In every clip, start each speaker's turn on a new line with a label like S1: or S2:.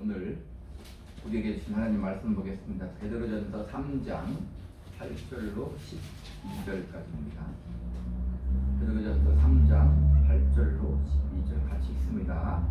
S1: 오늘 우리에게 주신 하나님 말씀 보겠습니다. 베드로전서 3장 8절로 12절까지입니다. 베드로전서 3장 8절로 12절 같이 읽습니다.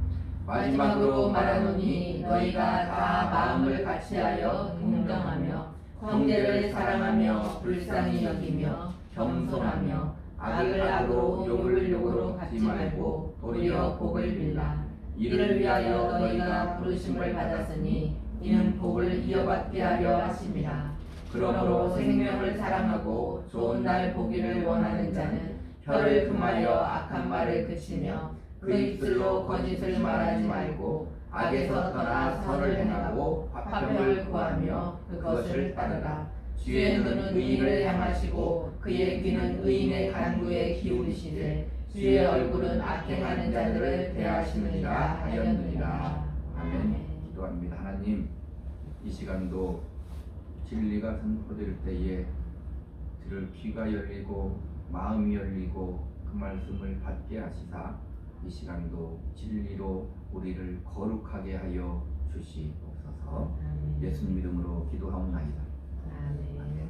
S2: 마지막으로 말하노니 너희가 다 마음을 같이하여 동정하며 형제를 사랑하며 불쌍히 여기며 겸손하며 악을 악으로 욕을 욕으로 갚지 말고 도리어 복을 빌라. 이를 위하여 너희가 부르심을 받았으니 이는 복을 이어받게 하려 하심이라. 그러므로 생명을 사랑하고 좋은 날 보기를 원하는 자는 혀를 금하여 악한 말을 그치며 그 입술로 거짓을 말하지 말고 악에서 떠나 선을 행하고 화평을 구하며 그것을 따르라. 주의 눈은 의인을 향하시고 그의 귀는 의인의 간구에 기울이시되 주의 얼굴은 악행하는 자들을 대하시느니라 하였느니라.
S1: 아멘. 기도합니다. 하나님, 이 시간도 진리가 선포될 때에 들을 귀가 열리고 마음이 열리고 그 말씀을 받게 하시사 이 시간도 진리로 우리를 거룩하게 하여 주시옵소서. 예수님 이름으로 기도하옵나이다. 아멘.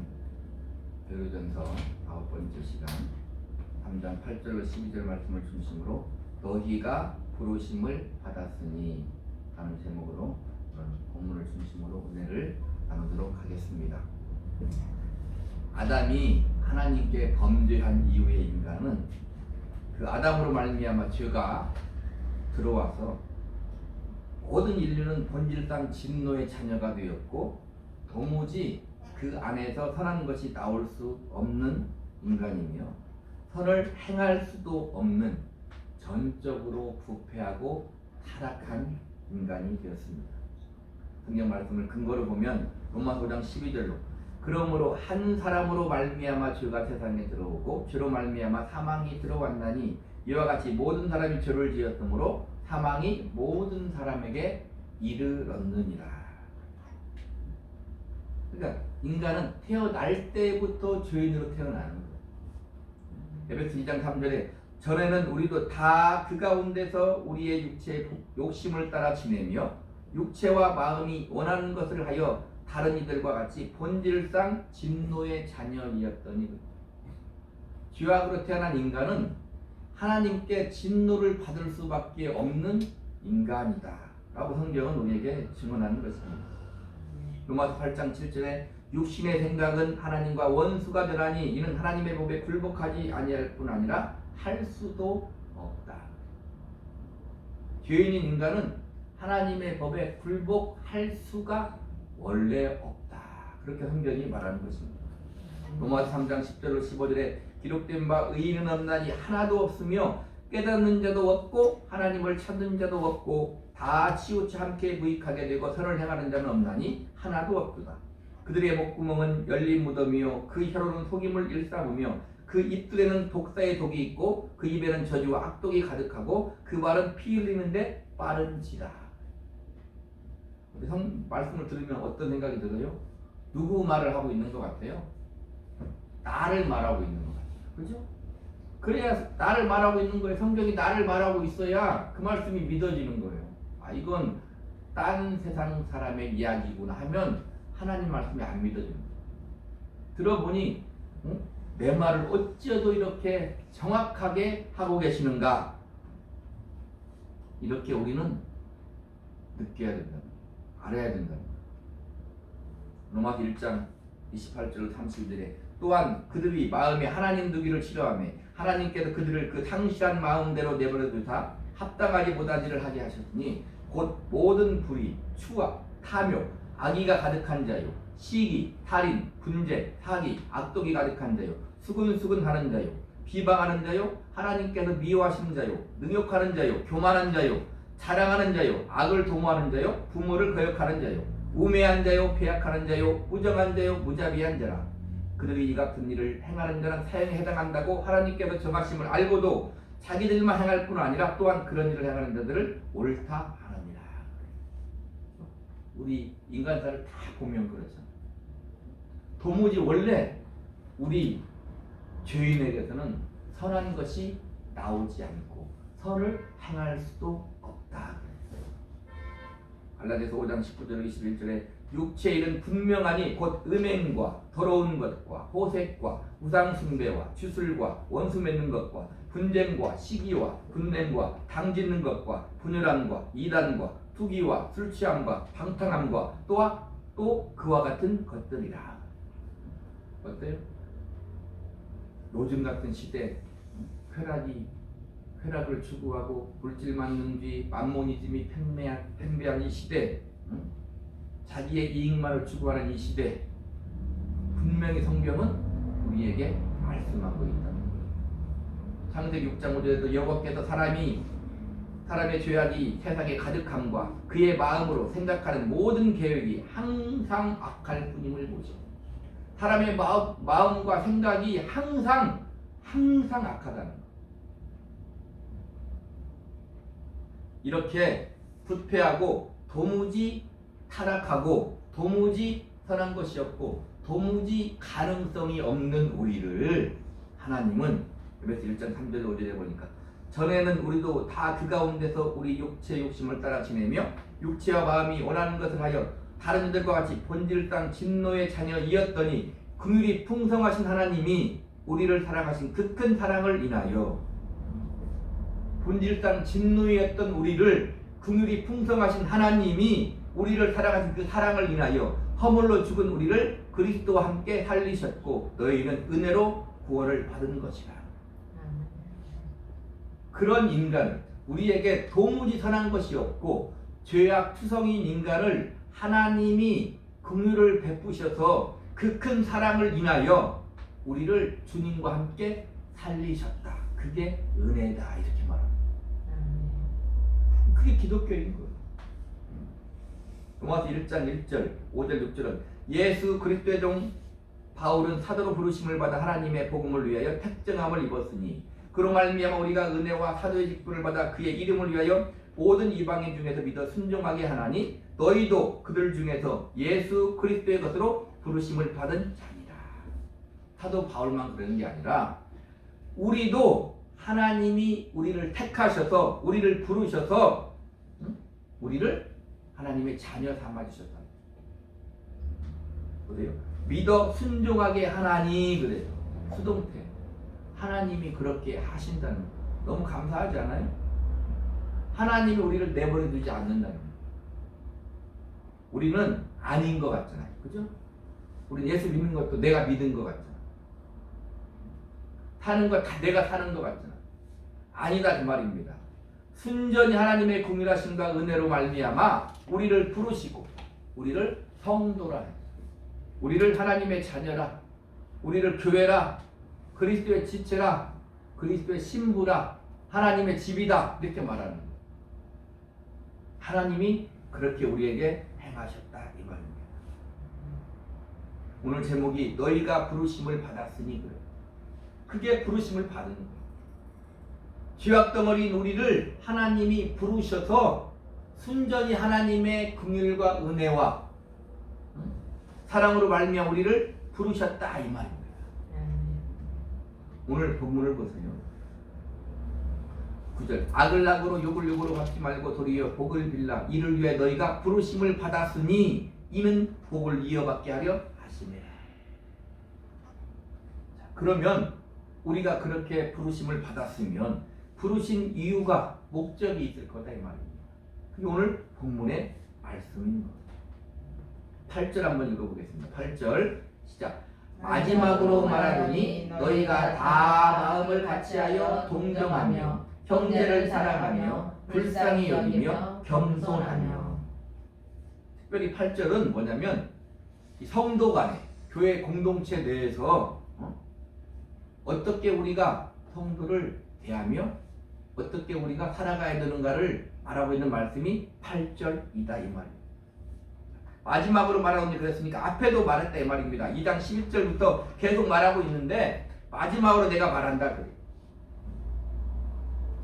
S1: 베드로전서 9번째 시간 3장 8절로 12절 말씀을 중심으로 너희가 부르심을 받았으니 라는 제목으로 본문을 중심으로 은혜를 나누도록 하겠습니다. 아담이 하나님께 범죄한 이후의 인간은 그 아담으로 말미암아 죄가 들어와서 모든 인류는 본질상 진노의 자녀가 되었고 도무지 그 안에서 선한 것이 나올 수 없는 인간이며 선을 행할 수도 없는 전적으로 부패하고 타락한 인간이 되었습니다. 성경 말씀을 근거로 보면 로마서 5장 12절로 그러므로 한 사람으로 말미암아 죄가 세상에 들어오고 죄로 말미암아 사망이 들어왔나니 이와 같이 모든 사람이 죄를 지었으므로 사망이 모든 사람에게 이르렀느니라. 그러니까 인간은 태어날 때부터 죄인으로 태어나는 거예요. 에베소 2장 3절에 전에는 우리도 다 그 가운데서 우리의 육체의 욕심을 따라 지내며 육체와 마음이 원하는 것을 하여 다른 이들과 같이 본질상 진노의 자녀이었더니 죄악으로 태어난 인간은 하나님께 진노를 받을 수밖에 없는 인간이다 라고 성경은 우리에게 증언하는 것입니다. 로마서 8장 7절에 육신의 생각은 하나님과 원수가 되나니 이는 하나님의 법에 굴복하지 아니할 뿐 아니라 할 수도 없다. 죄인인 인간은 하나님의 법에 굴복할 수가 원래 없다. 그렇게 성경이 말하는 것입니다. 로마서 3장 10절로 15절에 기록된 바 의인은 없나니 하나도 없으며 깨닫는 자도 없고 하나님을 찾는 자도 없고 다 치우쳐 함께 무익하게 되고 선을 행하는 자는 없나니 하나도 없도다. 그들의 목구멍은 열린 무덤이요 그 혀로는 속임을 일삼으며 그 입술에는 독사의 독이 있고 그 입에는 저주와 악독이 가득하고 그 말은 피 흘리는데 빠른지라. 말씀을 들으면 어떤 생각이 들어요? 누구 말을 하고 있는 것 같아요? 나를 말하고 있는 것 같아요. 그죠? 그래야 나를 말하고 있는 거예요. 성경이 나를 말하고 있어야 그 말씀이 믿어지는 거예요. 아, 이건 딴 세상 사람의 이야기구나 하면 하나님 말씀이 안 믿어집니다. 들어보니 내 말을 어찌어도 이렇게 정확하게 하고 계시는가? 이렇게 우리는 느껴야 된다. 알아야 된다. 로마서 1장 28절 30절에 또한 그들이 마음에 하나님 두기를 싫어하며 하나님께서 그들을 그 상실한 마음대로 내버려 두사 합당하지 못한 일을 하게 하셨으니 곧 모든 불의, 추악, 탐욕, 악의가 가득한 자요 시기, 살인, 분쟁, 사기, 악독이 가득한 자요 수근수근하는 자요 비방하는 자요 하나님께서 미워하시는 자요 능욕하는 자요 교만한 자요 자랑하는 자요 악을 도모하는 자요 부모를 거역하는 자요 우매한 자요 배약하는 자요 무정한 자요 무자비한 자라. 그들이 이 같은 일을 행하는 자는 사형에 해당한다고 하나님께서 정하심을 알고도 자기들만 행할 뿐 아니라 또한 그런 일을 행하는 자들을 옳다 하느니라. 우리 인간사를 다 보면 그렇잖아요. 도무지 원래 우리 죄인에게서는 선한 것이 나오지 않고 선을 행할 수도 없다. 갈라디아서 5장 19절 21절에 육체의 일은 분명하니 곧 음행과 더러운 것과 호색과 우상 숭배와 주술과 원수 맺는 것과 분쟁과 시기와 분냄과 당짓는 것과 분열함과 이단과 투기와 술 취함과 방탕함과 또 그와 같은 것들이라. 어때요? 요즘 같은 시대 쾌락을 추구하고 물질만 능지 만모니즘이 팽배한 이 시대, 자기의 이익만을 추구하는 이 시대, 분명히 성경은 우리에게 말씀하고 있다는 거예요. 창세기 6장 5절에도 여호와께서 사람의 죄악이 세상에 가득함과 그의 마음으로 생각하는 모든 계획이 항상 악할 뿐임을 보시오. 사람의 마음과 생각이 항상 악하다는 거. 이렇게 부패하고 도무지 타락하고 도무지 선한 것이 없고 도무지 가능성이 없는 우리를 하나님은 에베소 1장 3절 5절에 보니까 전에는 우리도 다 그 가운데서 우리 육체의 욕심을 따라 지내며 육체와 마음이 원하는 것을 하여 다른 이들과 같이 본질상 진노의 자녀이었더니 긍휼이 풍성하신 하나님이 우리를 사랑하신 그 큰 사랑을 인하여 본질상 진노였던 우리를 긍휼이 풍성하신 하나님이 우리를 사랑하신 그 사랑을 인하여 허물로 죽은 우리를 그리스도와 함께 살리셨고 너희는 은혜로 구원을 받은 것이라. 그런 인간, 우리에게 도무지 선한 것이 없고 죄악 투성인 인간을 하나님이 긍휼을 베푸셔서 그 큰 사랑을 인하여 우리를 주님과 함께 살리셨다. 그게 은혜다 이렇게 말합니다. 그게 기독교인 거예요. 로마서 1장 1절 5절 6절은 예수 그리스도의 종 바울은 사도로 부르심을 받아 하나님의 복음을 위하여 택정함을 입었으니 그로 말미암아 우리가 은혜와 사도의 직분을 받아 그의 이름을 위하여 모든 이방인 중에서 믿어 순종하게 하나니 너희도 그들 중에서 예수 그리스도의 것으로 부르심을 받은 자니라. 사도 바울만 그러는 게 아니라 우리도 하나님이 우리를 택하셔서 우리를 부르셔서 우리를 하나님의 자녀 삼아주셨다. 그래요? 믿어 순종하게 하나니 그래요. 수동태. 하나님이 그렇게 하신다는 거. 너무 감사하지 않아요? 하나님이 우리를 내버려 두지 않는다는 거. 우리는 아닌 것 같잖아요. 그죠? 우리 예수 믿는 것도 내가 믿은 것 같잖아. 사는 거 다 내가 사는 것 같잖아. 아니다 그 말입니다. 순전히 하나님의 긍휼하심과 은혜로 말미암아 우리를 부르시고 우리를 성도라 해. 우리를 하나님의 자녀라. 우리를 교회라. 그리스도의 지체라. 그리스도의 신부라. 하나님의 집이다. 이렇게 말하는 거예요. 하나님이 그렇게 우리에게 행하셨다 이 말입니다. 오늘 제목이 너희가 부르심을 받았으니 그래. 그게 부르심을 받은 거예요. 죄악덩어리인 우리를 하나님이 부르셔서 순전히 하나님의 긍휼과 은혜와 사랑으로 말미암아 우리를 부르셨다 이 말입니다. 오늘 본문을 보세요. 9절 악을 악으로 욕을 욕으로 갚지 말고 도리어 복을 빌라 이를 위해 너희가 부르심을 받았으니 이는 복을 이어받게 하려 하시네. 자, 그러면 우리가 그렇게 부르심을 받았으면 부르신 이유가 목적이 있을 거다 이 말입니다. 그게 오늘 본문의 말씀인 거예요. 8절 한번 읽어보겠습니다. 8절 시작. 마지막으로 말하노니 너희가 다 마음을 같이하여 동정하며 형제를 사랑하며 불쌍히 여기며 겸손하며. 특별히 8절은 뭐냐면 이 성도 간에 교회 공동체 내에서 어떻게 우리가 성도를 대하며 어떻게 우리가 살아가야 되는가를 알아보고 있는 말씀이 8절이다 이 말입니다. 마지막으로 말하노니 그랬으니까 앞에도 말했다 이 말입니다. 2장 11절부터 계속 말하고 있는데 마지막으로 내가 말한다 그래요.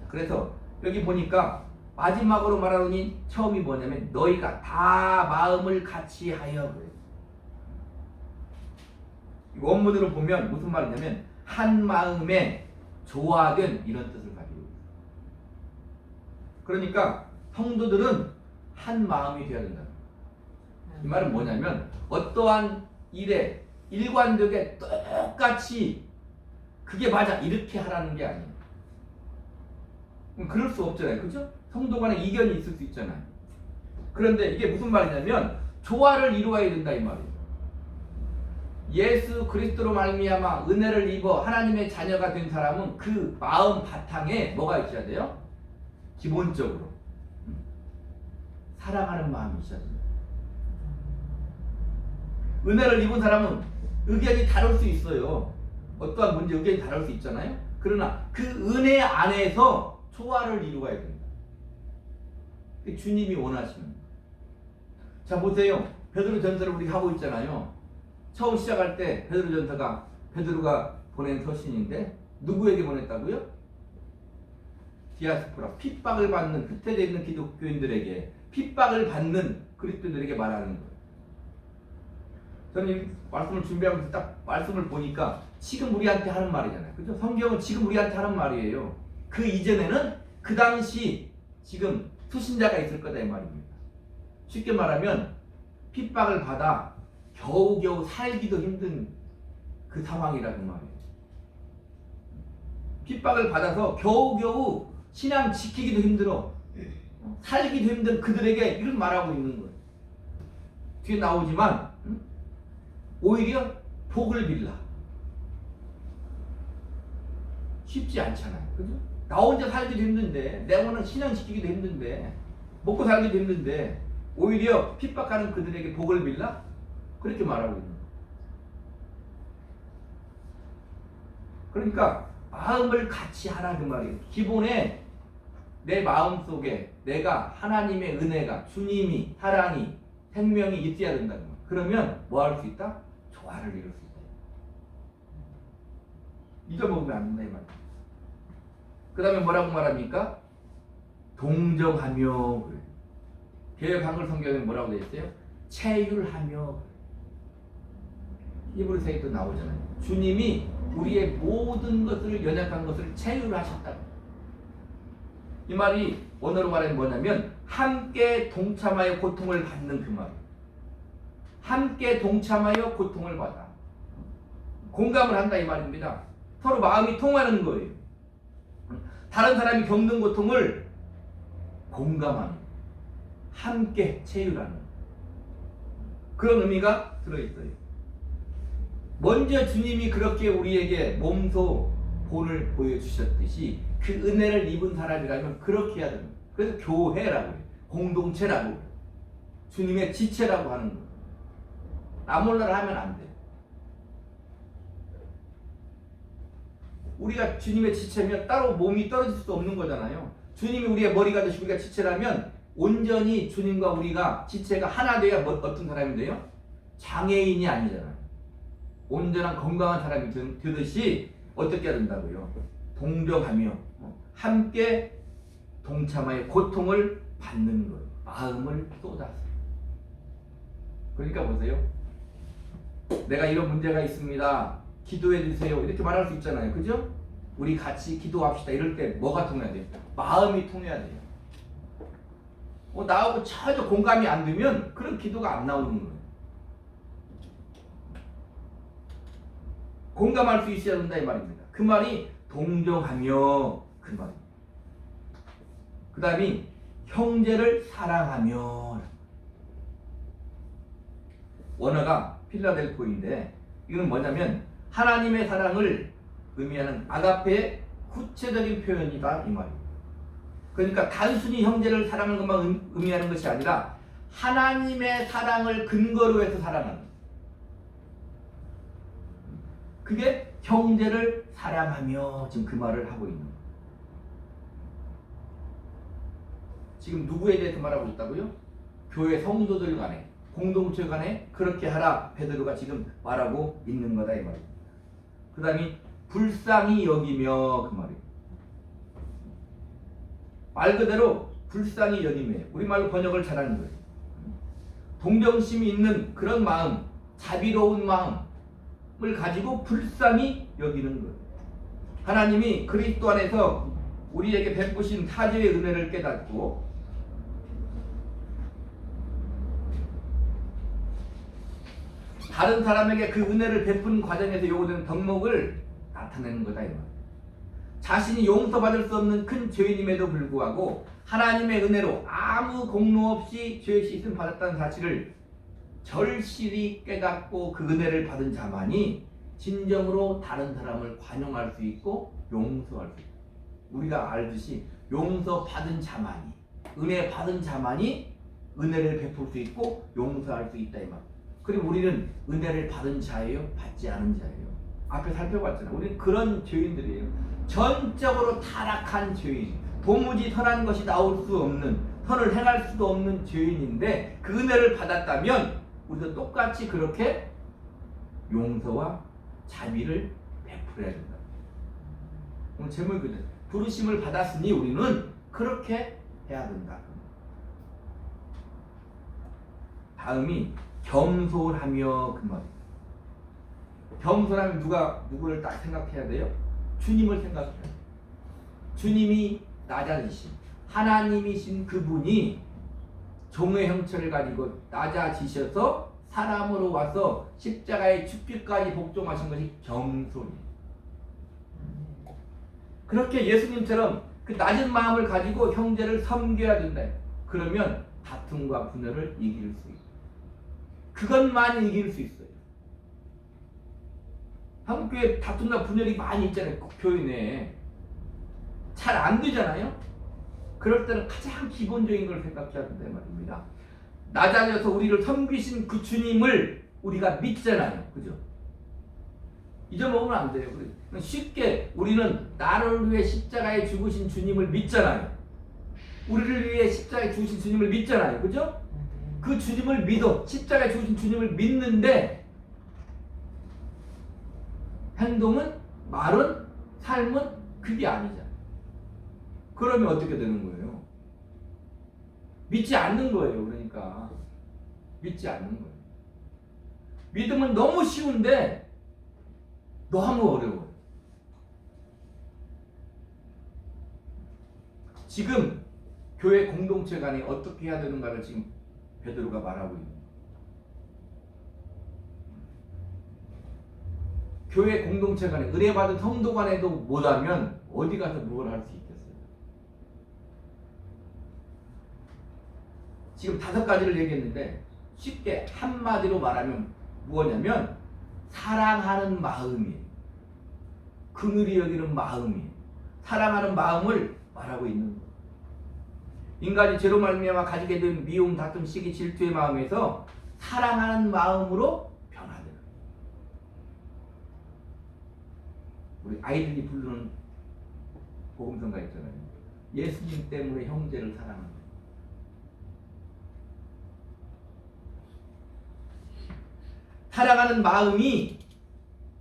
S1: 그래서 여기 보니까 마지막으로 말하노니 처음이 뭐냐면 너희가 다 마음을 같이 하여 그래요. 원문으로 보면 무슨 말이냐면 한 마음에 조화된 이런 뜻을 가지고 있어요. 그러니까 성도들은 한 마음이 되어야 된다. 이 말은 뭐냐면 어떠한 일에 일관되게 똑같이 그게 맞아 이렇게 하라는 게 아니에요. 그럴 수 없잖아요. 그죠? 성도 간에 이견이 있을 수 있잖아요. 그런데 이게 무슨 말이냐면 조화를 이루어야 된다 이 말이에요. 예수 그리스도로 말미암아 은혜를 입어 하나님의 자녀가 된 사람은 그 마음 바탕에 뭐가 있어야 돼요? 기본적으로 사랑하는 마음이 있어야 됩니다. 은혜를 입은 사람은 의견이 다를 수 있어요. 어떠한 문제 의견이 다를 수 있잖아요. 그러나 그 은혜 안에서 조화를 이루어야 됩니다. 주님이 원하시는. 자 보세요. 베드로전서를 우리가 하고 있잖아요. 처음 시작할 때 베드로전서가 베드로가 보낸 서신인데 누구에게 보냈다고요? 디아스포라, 핍박을 받는 흩어져 있는 기독교인들에게, 핍박을 받는 그리스도인들에게 말하는 거예요. 저는 이 말씀을 준비하면서 딱 말씀을 보니까 지금 우리한테 하는 말이잖아요. 그죠? 성경은 지금 우리한테 하는 말이에요. 그 이전에는 그 당시 지금 수신자가 있을 거다 이 말입니다. 쉽게 말하면 핍박을 받아 겨우겨우 살기도 힘든 그 상황이라는 말이에요. 핍박을 받아서 겨우겨우 신앙 지키기도 힘들어 살기도 힘든 그들에게 이런 말하고 있는 거예요. 뒤에 나오지만 오히려 복을 빌라. 쉽지 않잖아요. 그죠? 나 혼자 살기도 힘든데, 내 혼자 신앙 지키기도 힘든데, 먹고 살기도 힘든데, 오히려 핍박하는 그들에게 복을 빌라? 그렇게 말하고 있는 거예요. 그러니까 마음을 같이 하라 그 말이에요. 기본에 내 마음 속에 내가 하나님의 은혜가, 주님이, 사랑이, 생명이 있어야 된다는 거예요. 그러면 뭐 할 수 있다? 조화를 이룰 수 있다. 잊어먹으면 안 된다 이 말이에요. 그 다음에 뭐라고 말합니까? 동정하며. 개역 한글 성경에 뭐라고 되어 있어요? 체휼하며. 히브리서에도 나오잖아요. 주님이 우리의 모든 것을, 연약한 것을 체휼하셨다. 이 말이 원어로 말하면 뭐냐면 함께 동참하여 고통을 받는 그 말이에요. 함께 동참하여 고통을 받아. 공감을 한다 이 말입니다. 서로 마음이 통하는 거예요. 다른 사람이 겪는 고통을 공감하는, 함께 체휼하는 그런 의미가 들어있어요. 먼저 주님이 그렇게 우리에게 몸소 본을 보여주셨듯이 그 은혜를 입은 사람이라면 그렇게 해야 됩니다. 그래서 교회라고 해요. 공동체라고 해요. 주님의 지체라고 하는 거예요. 나 몰라라 하면 안 돼요. 우리가 주님의 지체면 따로 몸이 떨어질 수도 없는 거잖아요. 주님이 우리의 머리가 되시고 우리가 지체라면 온전히 주님과 우리가 지체가 하나 돼야 어떤 사람이 돼요? 장애인이 아니잖아요. 온전한 건강한 사람이 되듯이 어떻게 해야 된다고요? 동정하며 함께 동참하여 고통을 받는 거예요. 마음을 쏟아서. 그러니까 보세요. 내가 이런 문제가 있습니다. 기도해 주세요. 이렇게 말할 수 있잖아요. 그죠? 우리 같이 기도합시다. 이럴 때 뭐가 통해야 돼요? 마음이 통해야 돼요. 나하고 전혀 공감이 안 되면 그런 기도가 안 나오는 거예요. 공감할 수 있어야 된다 이 말입니다. 그 말이 동정하며 그 말입니다. 그 다음이 형제를 사랑하며. 원어가 필라델포인데 이건 뭐냐면 하나님의 사랑을 의미하는 아가페의 구체적인 표현이다 이 말입니다. 그러니까 단순히 형제를 사랑하는 것만 의미하는 것이 아니라 하나님의 사랑을 근거로 해서 사랑하는, 그게 형제를 사랑하며 지금 그 말을 하고 있는 거예요. 지금 누구에 대해서 말하고 있다고요? 교회 성도들 간에, 공동체 간에 그렇게 하라 베드로가 지금 말하고 있는 거다 이 말이에요. 그 다음에 불쌍히 여기며 그 말이에요. 말 그대로 불쌍히 여기며, 우리말로 번역을 잘하는 거예요. 동정심이 있는 그런 마음, 자비로운 마음을 가지고 불쌍히 여기는 거예요. 하나님이 그리스도 안에서 우리에게 베푸신 타주의 은혜를 깨닫고 다른 사람에게 그 은혜를 베푼 과정에서 요구되는 덕목을 나타내는 거다 이 말. 자신이 용서받을 수 없는 큰 죄인임에도 불구하고 하나님의 은혜로 아무 공로 없이 죄 씻음 받았다는 사실을 절실히 깨닫고 그 은혜를 받은 자만이 진정으로 다른 사람을 관용할 수 있고 용서할 수 있고, 우리가 알듯이 용서받은 자만이, 은혜 받은 자만이 은혜를 베풀 수 있고 용서할 수 있다 이 말. 그리고 우리는 은혜를 받은 자예요? 받지 않은 자예요? 앞에 살펴봤잖아요. 우리는 그런 죄인들이에요. 전적으로 타락한 죄인, 도무지 선한 것이 나올 수 없는, 선을 행할 수도 없는 죄인인데 그 은혜를 받았다면 우리도 똑같이 그렇게 용서와 자비를 베풀어야 된다. 오늘 제목이거든. 부르심을 받았으니 우리는 그렇게 해야 된다. 다음이 겸손하며 그 말. 겸손하면 누구를 딱 생각해야 돼요? 주님을 생각해야 돼요. 주님이 낮아지신 하나님이신 그분이 종의 형체를 가지고 낮아지셔서 사람으로 와서 십자가의 죽기까지 복종하신 것이 겸손이에요. 그렇게 예수님처럼 그 낮은 마음을 가지고 형제를 섬겨야 된다. 그러면 다툼과 분열을 이길 수 있어요. 그것만 이길 수 있어요. 한국교회 다툼과 분열이 많이 있잖아요. 교회 내에 잘 안 되잖아요. 그럴 때는 가장 기본적인 걸 생각해야 된다 말입니다. 낮아져서 우리를 섬기신 그 주님을 우리가 믿잖아요. 그죠? 잊어먹으면 안 돼요. 쉽게 우리는 나를 위해 십자가에 죽으신 주님을 믿잖아요. 우리를 위해 십자가에 죽으신 주님을 믿잖아요. 그죠? 그 주님을 믿어. 십자가에 죽으신 주님을 믿는데 행동은, 말은, 삶은 그게 아니잖아요. 그러면 어떻게 되는 거예요? 믿지 않는 거예요. 그러니까 믿지 않는 거예요. 믿음은 너무 쉬운데 너무 어려워요. 지금 교회 공동체 간에 어떻게 해야 되는가를 지금 베드로가 말하고 있는 거예요. 교회 공동체 간에, 은혜 받은 성도 간에도 못하면 어디 가서 뭘 할 수 있겠어요? 지금 5가지를 얘기했는데 쉽게 한마디로 말하면 무엇냐면 사랑하는 마음이에요. 긍휼히 여기는 마음이에요. 사랑하는 마음을 말하고 있는 거예요. 인간이 죄로 말미암아 가지게 된 미움, 다툼, 시기, 질투의 마음에서 사랑하는 마음으로 변화되는 거예요. 우리 아이들이 부르는 복음성가 있잖아요. 예수님 때문에 형제를 사랑한다. 사랑하는 마음이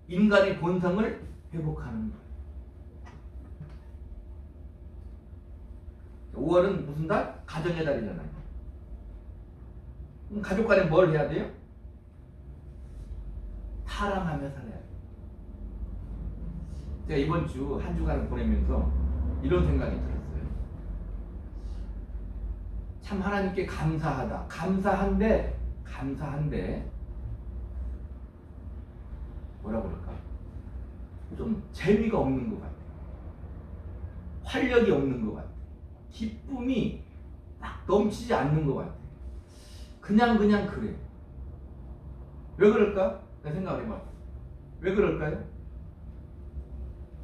S1: 인간의 본성을 회복하는 거예요. 5월은 무슨 달? 가정의 달이잖아요. 그럼 가족 간에 뭘 해야 돼요? 사랑하며 살아야 돼요. 제가 이번 주 한 주간을 보내면서 이런 생각이 들었어요. 참 하나님께 감사하다. 감사한데 뭐라 그럴까? 좀 재미가 없는 것 같아요. 활력이 없는 것 같아요. 기쁨이 막 넘치지 않는 것 같아요. 그냥 그래요. 왜 그럴까? 내가 생각을 해봐. 왜 그럴까요?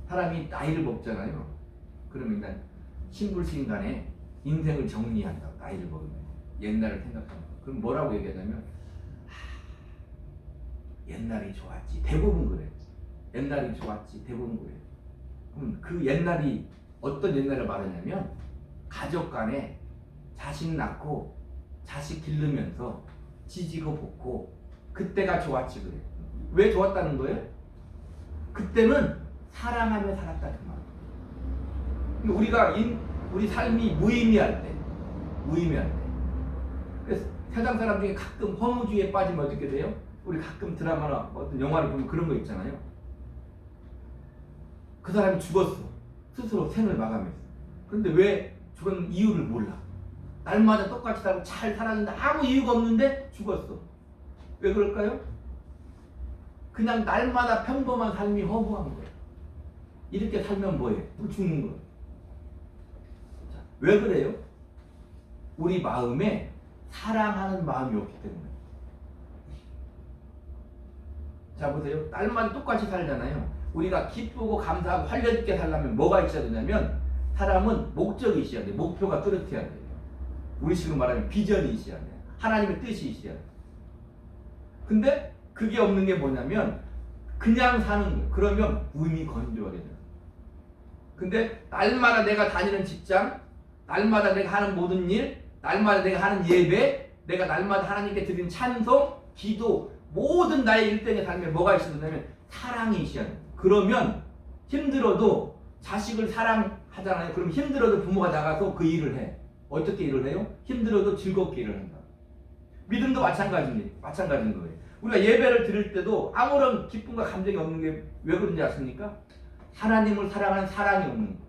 S1: 사람이 나이를 먹잖아요. 그러면 일단 신불신간에 인생을 정리한다고. 나이를 먹으면 옛날을 생각합니다. 그럼 뭐라고 얘기하냐면 옛날이 좋았지. 대부분 그래. 옛날이 좋았지. 대부분 그래. 그럼 그 옛날이 어떤 옛날을 말하냐면 가족 간에 자식 낳고 자식 기르면서 지지고 볶고 그때가 좋았지 그래. 왜 좋았다는 거예요? 그때는 사랑하며 살았다 그 말. 우리가 우리 삶이 무의미할 때 그래서 세상 사람 중에 가끔 허무주의에 빠지면 어떻게 돼요? 우리 가끔 드라마나 어떤 영화를 보면 그런 거 있잖아요. 그 사람이 죽었어. 스스로 생을 마감했어. 그런데 왜 죽은 이유를 몰라. 날마다 똑같이 살고 잘 살았는데 아무 이유가 없는데 죽었어. 왜 그럴까요? 그냥 날마다 평범한 삶이 허무한 거예요. 이렇게 살면 뭐예요? 또 죽는 거예요. 자, 왜 그래요? 우리 마음에 사랑하는 마음이 없기 때문에. 자 보세요. 날마다 똑같이 살잖아요. 우리가 기쁘고 감사하고 활력 있게 살려면 뭐가 있어야 되냐면 사람은 목적이 있어야 돼요. 목표가 뚜렷해야 돼요. 우리식으로 말하면 비전이 있어야 돼요. 하나님의 뜻이 있어야 돼요. 근데 그게 없는 게 뭐냐면 그냥 사는 거예요. 그러면 의미 건조하게 돼요. 근데 날마다 내가 다니는 직장, 날마다 내가 하는 모든 일, 날마다 내가 하는 예배, 내가 날마다 하나님께 드리는 찬송, 기도, 모든 나의 일생의 삶에 뭐가 있어야 되냐면 사랑이 있어야 돼요. 그러면 힘들어도 자식을 사랑하잖아요. 그럼 힘들어도 부모가 나가서 그 일을 해. 어떻게 일을 해요? 힘들어도 즐겁게 일을 한다. 믿음도 마찬가지인 거예요. 우리가 예배를 드릴 때도 아무런 기쁨과 감정이 없는 게 왜 그런지 아십니까? 하나님을 사랑하는 사랑이 없는 거예요.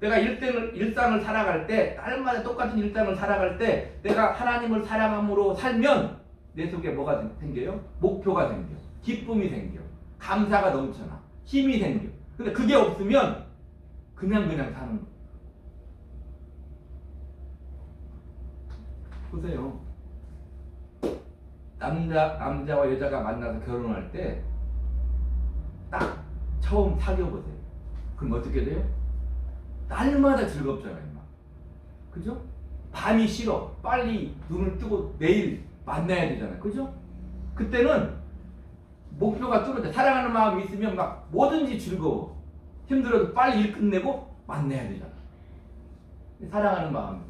S1: 내가 일상을 살아갈 때, 날마다 똑같은 일상을 살아갈 때 내가 하나님을 사랑함으로 살면 내 속에 뭐가 생겨요? 목표가 생겨. 기쁨이 생겨. 감사가 넘쳐나. 힘이 생겨. 근데 그게 없으면 그냥 사는 거예요. 보세요. 남자와 여자가 만나서 결혼할 때 딱 처음 사귀어보세요. 그럼 어떻게 돼요? 날마다 즐겁잖아요. 막. 그죠? 밤이 싫어. 빨리 눈을 뜨고 내일 만나야 되잖아요. 그죠? 그때는 목표가 뚜렷해. 사랑하는 마음이 있으면 막 뭐든지 즐거워. 힘들어도 빨리 일 끝내고 만나야 되잖아. 사랑하는 마음.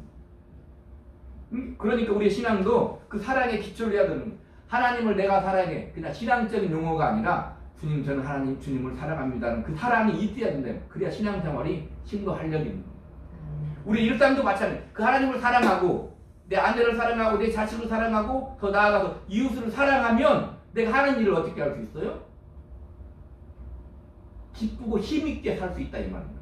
S1: 그러니까 우리의 신앙도 그 사랑에 기초를 해야 되는 거예요. 하나님을 내가 사랑해. 그냥 신앙적인 용어가 아니라 주님 저는 하나님 주님을 사랑합니다는 그 사랑이 있어야 된다. 그래야 신앙생활이 심도 활력이 있는 거예요. 우리 일상도 마찬가지예요. 그 하나님을 사랑하고 내 아내를 사랑하고 내 자식을 사랑하고 더 나아가서 이웃을 사랑하면 내가 하는 일을 어떻게 할 수 있어요? 기쁘고 힘있게 살 수 있다 이 말입니다.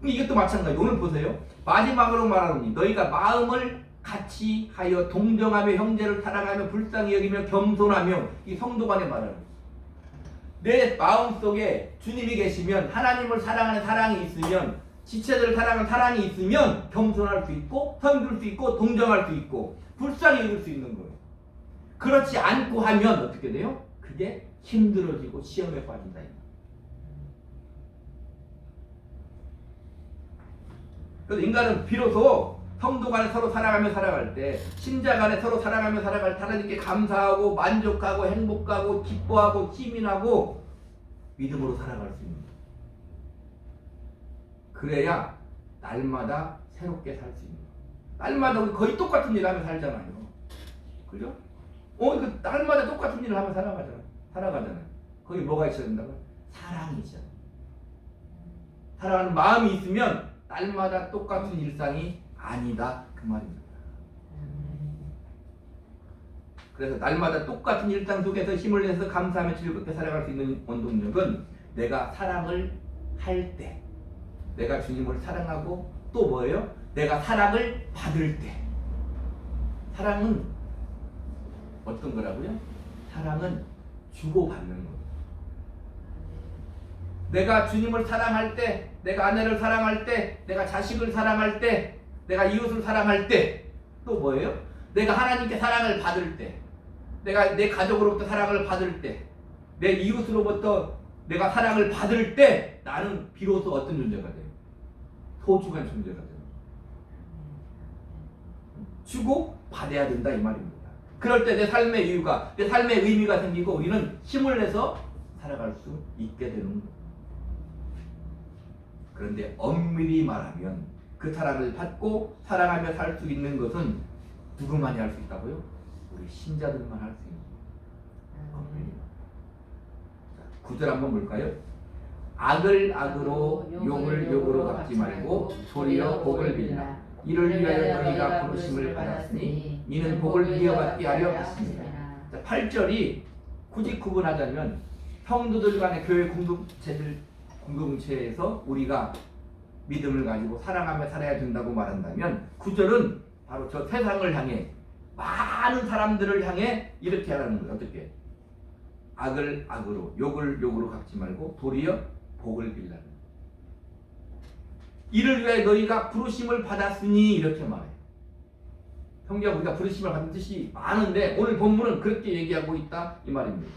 S1: 이것도 마찬가지예요. 오늘 보세요. 마지막으로 말하노니 너희가 마음을 같이 하여 동정하며 형제를 사랑하며 불쌍히 여기며 겸손하며 이 성도 간의 말하는 내 마음속에 주님이 계시면 하나님을 사랑하는 사랑이 있으면 지체들을 사랑하는 사랑이 있으면 겸손할 수 있고 섬길 수 있고 동정할 수 있고 불쌍히 여길 수 있는 거예요. 그렇지 않고 하면 어떻게 돼요? 그게 힘들어지고 시험에 빠진다. 그래서 인간은 비로소 성도 간에 서로 사랑하며 살아갈 때 신자 간에 서로 사랑하며 살아갈 때 하나님께 감사하고 만족하고 행복하고 기뻐하고 힘이 나고 믿음으로 살아갈 수 있는 거예요. 그래야 날마다 새롭게 살 수 있는 거예요. 날마다 우리 거의 똑같은 일을 하며 살잖아요. 그죠? 날마다 똑같은 일을 하며 살아가잖아요. 거기 뭐가 있어야 된다고요? 사랑이 있어야 돼요. 사랑하는 마음이 있으면 날마다 똑같은 일상이 아니다 그 말입니다. 그래서 날마다 똑같은 일상 속에서 힘을 내서 감사하며 즐겁게 살아갈 수 있는 원동력은 내가 사랑을 할 때, 내가 주님을 사랑하고 또 뭐예요? 내가 사랑을 받을 때. 사랑은 어떤 거라고요? 사랑은 주고받는 거예요. 내가 주님을 사랑할 때, 내가 아내를 사랑할 때, 내가 자식을 사랑할 때, 내가 이웃을 사랑할 때, 또 뭐예요? 내가 하나님께 사랑을 받을 때, 내가 내 가족으로부터 사랑을 받을 때, 내 이웃으로부터 내가 사랑을 받을 때 나는 비로소 어떤 존재가 돼요? 소중한 존재가 돼요. 주고 받아야 된다 이 말입니다. 그럴 때 내 삶의 이유가, 내 삶의 의미가 생기고 우리는 힘을 내서 살아갈 수 있게 되는 거예요. 그런데 엄밀히 말하면 그 사랑을 받고 사랑하며 살 수 있는 것은 누구만이 할 수 있다고요? 우리 신자들만 할 수 있는 거예요. 9절 한번 볼까요? 악을 악으로 욕을 욕으로 갚지 말고 도리어 복을 빌라. 이를 위하여 너희가 부르심을 받았으니 이는 복을 이어받게 하려 하십니다. 8절이 굳이 구분하자면 성도들 간의 교회 공동체에서 우리가 믿음을 가지고 사랑하며 살아야 된다고 말한다면 9절은 바로 저 세상을 향해 많은 사람들을 향해 이렇게 하라는 거예요. 어떻게? 악을 악으로 욕을 욕으로 갚지 말고 도리어 복을 빌라. 이를 위해 너희가 부르심을 받았으니 이렇게 말해요. 성경 우리가 부르심을 받은 뜻이 많은데 오늘 본문은 그렇게 얘기하고 있다 이 말입니다.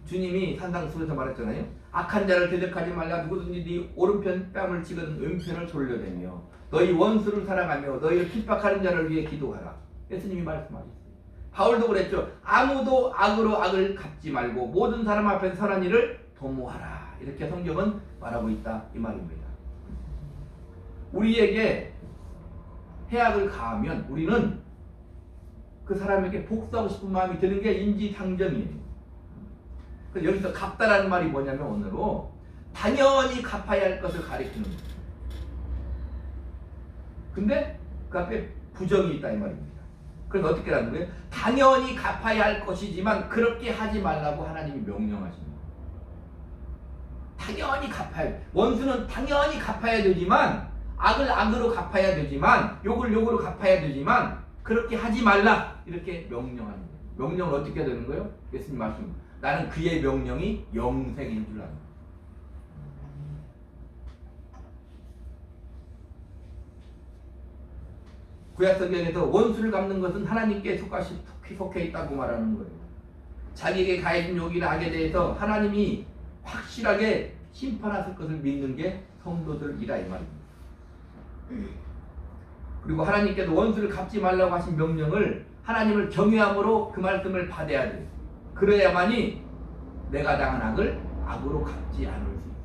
S1: 주님이 산상수에서 말했잖아요. 악한 자를 대적하지 말라. 누구든지 네 오른편 뺨을 치거든 왼편을 돌려대며 너희 원수를 사랑하며 너희를 핍박하는 자를 위해 기도하라. 예수님이 말씀하셨어요. 바울도 그랬죠. 아무도 악으로 악을 갚지 말고 모든 사람 앞에서 선한 일을 도모하라. 이렇게 성경은 말하고 있다 이 말입니다. 우리에게 해악을 가하면 우리는 그 사람에게 복수하고 싶은 마음이 드는 게 인지상정이에요. 그래서 여기서 갚다라는 말이 뭐냐면 오늘로 당연히 갚아야 할 것을 가리키는 거예요. 근데 그 앞에 부정이 있다 이 말입니다. 그래서 어떻게 하는 거예요? 당연히 갚아야 할 것이지만 그렇게 하지 말라고 하나님이 명령하십니다. 당연히 갚아야 돼. 원수는 당연히 갚아야 되지만 악을 악으로 갚아야 되지만 욕을 욕으로 갚아야 되지만 그렇게 하지 말라 이렇게 명령하는 거예요. 명령을 어떻게 해야 되는 거예요? 예수님 말씀 나는 그의 명령이 영생인 줄 압니다. 구약성경에서 원수를 갚는 것은 하나님께 속해 있다고 말하는 거예요. 자기에게 가해진 욕이나 악에 대해서 하나님이 확실하게 심판하실 것을 믿는 게 성도들이라 이 말입니다. 그리고 하나님께서 원수를 갚지 말라고 하신 명령을 하나님을 경외함으로 그 말씀을 받아야 돼요. 그래야만이 내가 당한 악을 악으로 갚지 않을 수 있어요.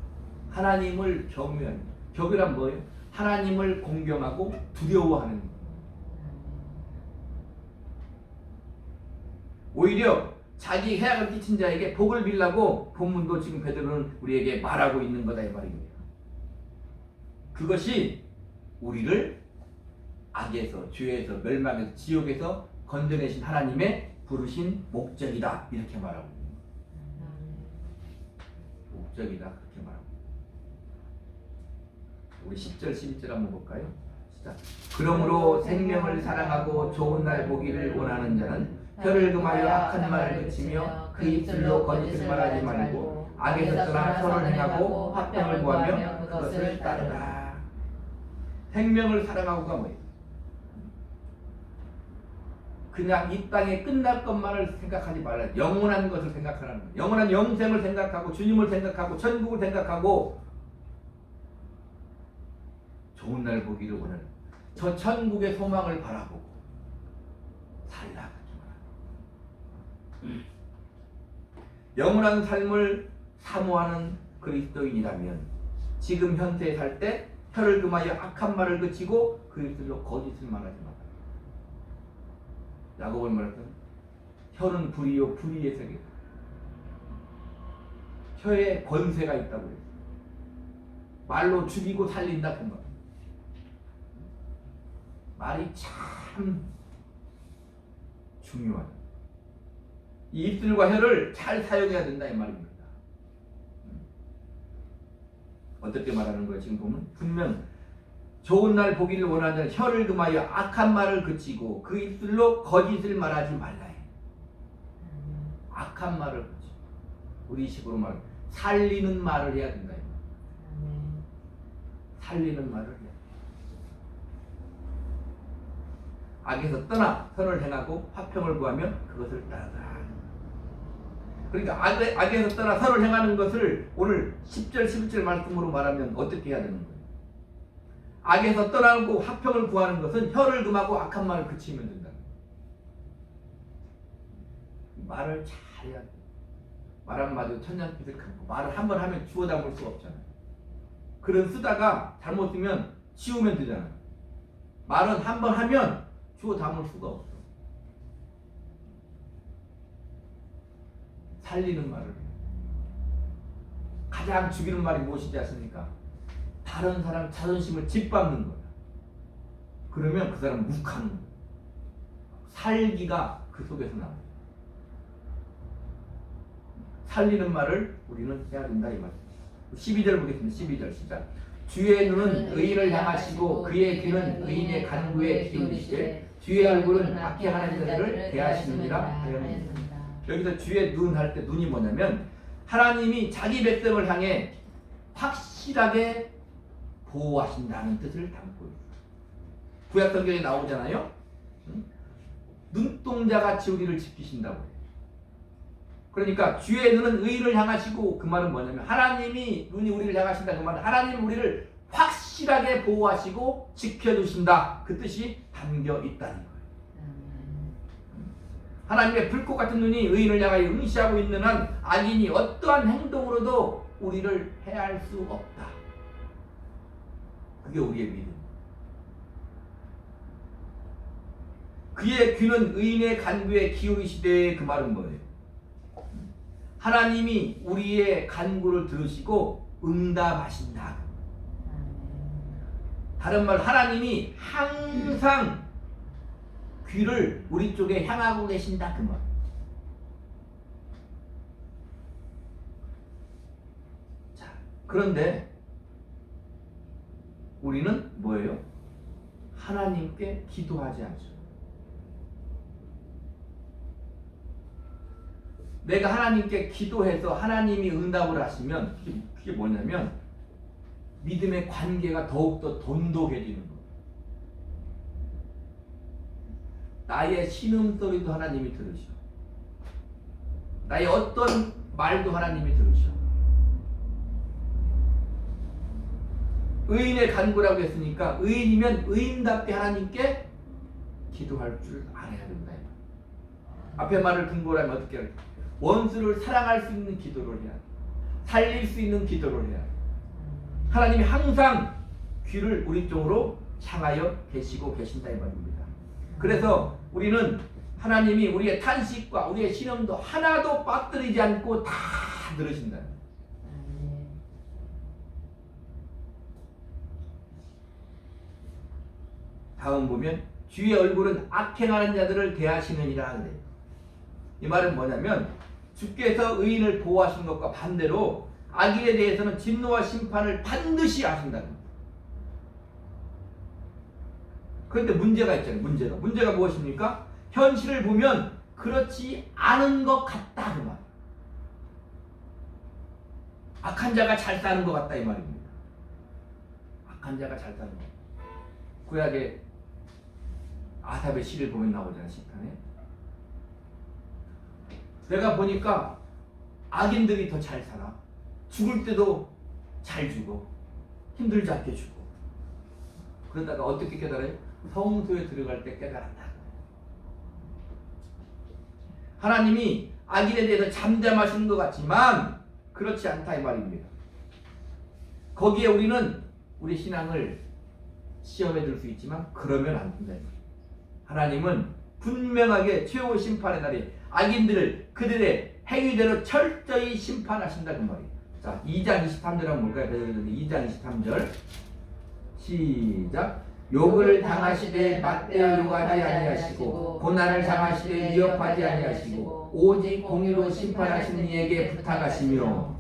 S1: 하나님을 경외하는 거예요. 경외란 뭐예요? 하나님을 공경하고 두려워하는 거예요. 오히려 자기 해악을 끼친 자에게 복을 빌라고 본문도 지금 베드로는 우리에게 말하고 있는 거다 이 말입니다. 그것이 우리를 악에서 죄에서 멸망에서 지옥에서 건져내신 하나님의 부르신 목적이다 이렇게 말하고 있는 거예요. 목적이다 그렇게 말하고 우리 10절 11절 한번 볼까요? 시작. 그러므로 생명을 사랑하고 좋은 날 보기를 원하는 자는 혀를 금하여 악한 말을 그치며 그 입술로 거짓을 말하지 말고 악에서 떠나 선을 행하고 화평을 구하며 그것을 따르라. 생명을 사랑하고가 뭐예요? 그냥 이 땅에 끝날 것만을 생각하지 말라. 영원한 것을 생각하라는 거예요. 영원한 영생을 생각하고 주님을 생각하고 천국을 생각하고 좋은 날 보기를 원하는 저 천국의 소망을 바라보고 살라. 영원한 삶을 사모하는 그리스도인이라면 지금 현세에 살 때 혀를 금하여 악한 말을 그치고 그 입술로 거짓을 말하지 마라. 야고보는 말했던 혀는 불이요 불의의 세계. 혀에 권세가 있다고 그랬어요. 말로 죽이고 살린다 그 말. 말이 참 중요하다. 이 입술과 혀를 잘 사용해야 된다 이 말입니다. 어떻게 말하는 거예요? 지금 보면 분명 좋은 날 보기를 원하는 자는 혀를 금하여 악한 말을 그치고 그 입술로 거짓을 말하지 말라. 악한 말을 그치고 우리 식으로 말 살리는 말을 해야 된다. 살리는 말을 해야 된다. 악에서 떠나 선을 행하고 화평을 구하며 그것을 따르라. 그러니까 악에서 떠나 선을 행하는 것을 오늘 10절 11절 말씀으로 말하면 어떻게 해야 되는 거예요? 악에서 떠나고 화평을 구하는 것은 혀를 금하고 악한 말을 그치면 된다. 말을 잘 해야 돼. 말 한마디로 천냥빚을 갚고 말을 한 번 하면 주워 담을 수가 없잖아요. 글은 쓰다가 잘못 쓰면 지우면 되잖아요. 말은 한 번 하면 주워 담을 수가 없어. 살리는 말을 해요. 가장 죽이는 말이 무엇이지 않습니까? 다른 사람 자존심을 짓밟는 거야. 그러면 그 사람 묵하는 거야. 살기가 그 속에서 나와요. 살리는 말을 우리는 해야 된다 이 말이에요. 12절 보겠습니다. 12절 시작. 주의 눈은 의인을 향하시고 그의 귀는 의인의 간구에 기울이시되 주의 얼굴은 악해 하는 자들을 대하시느니라 하였느니라. 여기서 주의 눈 할 때 눈이 뭐냐면 하나님이 자기 백성을 향해 확실하게 보호하신다는 뜻을 담고 있어요. 구약 성경에 나오잖아요. 눈동자같이 우리를 지키신다고 해요. 그러니까 주의 눈은 의인을 향하시고, 그 말은 뭐냐면 하나님이 눈이 우리를 향하신다. 그 말은 하나님 우리를 확실하게 보호하시고 지켜주신다. 그 뜻이 담겨 있다는 거예요. 하나님의 불꽃 같은 눈이 의인을 향하여 응시하고 있는 한 악인이 어떠한 행동으로도 우리를 해할 수 없다. 그게 우리의 믿음. 그의 귀는 의인의 간구에 기울이시되, 그 말은 뭐예요? 하나님이 우리의 간구를 들으시고 응답하신다. 다른 말, 하나님이 항상 귀를 우리 쪽에 향하고 계신다. 그 말. 자, 그런데 우리는 뭐예요? 하나님께 기도하지 않죠. 내가 하나님께 기도해서 하나님이 응답을 하시면 그게 뭐냐면 믿음의 관계가 더욱더 돈독해지는 거예요. 나의 신음소리도 하나님이 들으셔. 나의 어떤 말도 하나님이 들으셔. 의인의 간구라고 했으니까 의인이면 의인답게 하나님께 기도할 줄 알아야 된다. 앞에 말을 근거로 하면 어떻게 할까? 원수를 사랑할 수 있는 기도를 해야 돼. 살릴 수 있는 기도를 해야 돼. 하나님이 항상 귀를 우리 쪽으로 향하여 계시고 계신다 이 말입니다. 그래서 우리는 하나님이 우리의 탄식과 우리의 신음도 하나도 빠뜨리지 않고 다 들으신다. 다음 보면 주의 얼굴은 악행하는 자들을 대하시느니라 하는데, 이 말은 뭐냐면 주께서 의인을 보호하시는 것과 반대로 악인에 대해서는 진노와 심판을 반드시 하신다는 겁니다. 그런데 문제가 있잖아요. 문제가 무엇입니까? 현실을 보면 그렇지 않은 것 같다 그 말. 악한 자가 잘 사는 것 같다 이 말입니다. 악한 자가 잘 사는 것. 구약의 아삽의 시를 보면 나오잖아요. 시편에. 내가 보니까 악인들이 더 잘 살아. 죽을 때도 잘 죽어. 힘들지 않게 죽어. 그러다가 어떻게 깨달아요? 성소에 들어갈 때 깨달았다. 하나님이 악인에 대해서 잠잠하시는 것 같지만 그렇지 않다 이 말입니다. 거기에 우리는 우리 신앙을 시험에 들 수 있지만 그러면 안 된다. 하나님은 분명하게 최후 심판의 날에 악인들을 그들의 행위대로 철저히 심판하신다 그 말이에요. 자, 2장 23절 한번 볼까요? 2장 23절 시작. 욕을 당하시되 맞대어 욕하지 아니하시고 고난을 당하시되 위협하지 아니하시고 오직 공의로 심판하시는 이에게 부탁하시며,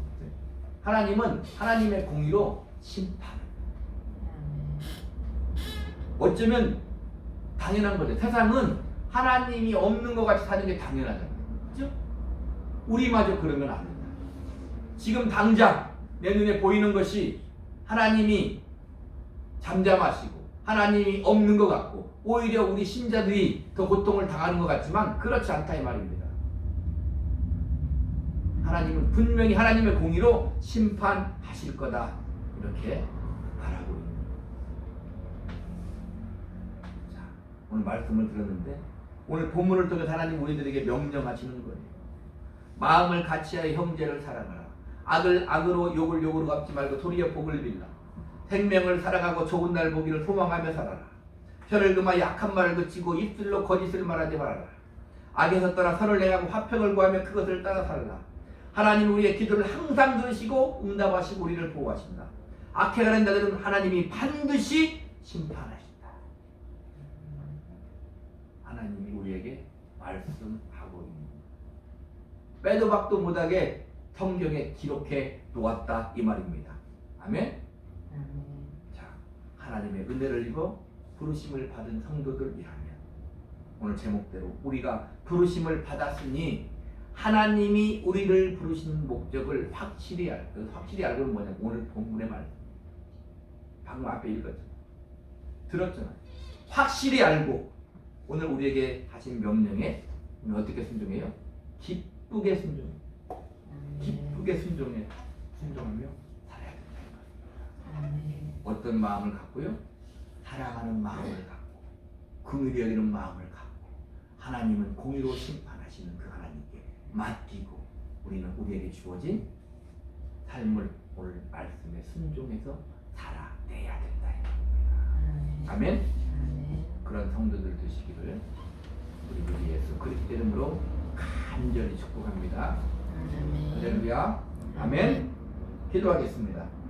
S1: 하나님은 하나님의 공의로 심판. 어쩌면 당연한 거죠. 세상은 하나님이 없는 것 같이 사는 게 당연하잖아요. 그렇죠? 우리마저 그러면 안 된다. 지금 당장 내 눈에 보이는 것이 하나님이 잠잠하시고 하나님이 없는 것 같고 오히려 우리 신자들이 더 고통을 당하는 것 같지만 그렇지 않다 이 말입니다. 하나님은 분명히 하나님의 공의로 심판하실 거다 이렇게 말하고 있습니다. 자, 오늘 말씀을 들었는데 오늘 본문을 통해 하나님 우리들에게 명령하시는 거예요. 마음을 같이하여 형제를 사랑하라. 악을 악으로 욕을 욕으로 갚지 말고 도리어 복을 빌라. 생명을 사랑하고 좋은 날 보기를 소망하며 살아라. 혀를 금하여 약한 말을 그치고 입술로 거짓을 말하지 말아라. 악에서 떠나 선을 행하고 화평을 구하며 그것을 따라 살라. 하나님 우리의 기도를 항상 들으시고 응답하시고 우리를 보호하신다. 악해가는 자들은 하나님이 반드시 심판하신다. 하나님이 우리에게 말씀하고 있는, 빼도 박도 못하게 성경에 기록해 놓았다 이 말입니다. 아멘. 자, 하나님의 은혜를 입어 부르심을 받은 성도들이라면 오늘 제목대로 우리가 부르심을 받았으니 하나님이 우리를 부르신 목적을 확실히 알고는 뭐냐? 오늘 본문의 말. 방금 앞에 읽었죠. 들었잖아. 확실히 알고 오늘 우리에게 하신 명령에 우리는 어떻게 순종해요? 기쁘게 순종해. 기쁘게 순종하며 살아야 된다. 어떤 마음을 갖고요? 사랑하는 마음을 갖고 긍휼히 여기는 마음을 갖고 하나님은 공의로 심판하시는 그 하나님께 맡기고 우리는 우리에게 주어진 삶을 오늘 말씀에 순종해서 살아내야 된다. 아멘. 그런 성도들 되시기를 우리 주 예수 그리스도 이름으로 간절히 축복합니다. 할렐루야. 아멘. 기도하겠습니다.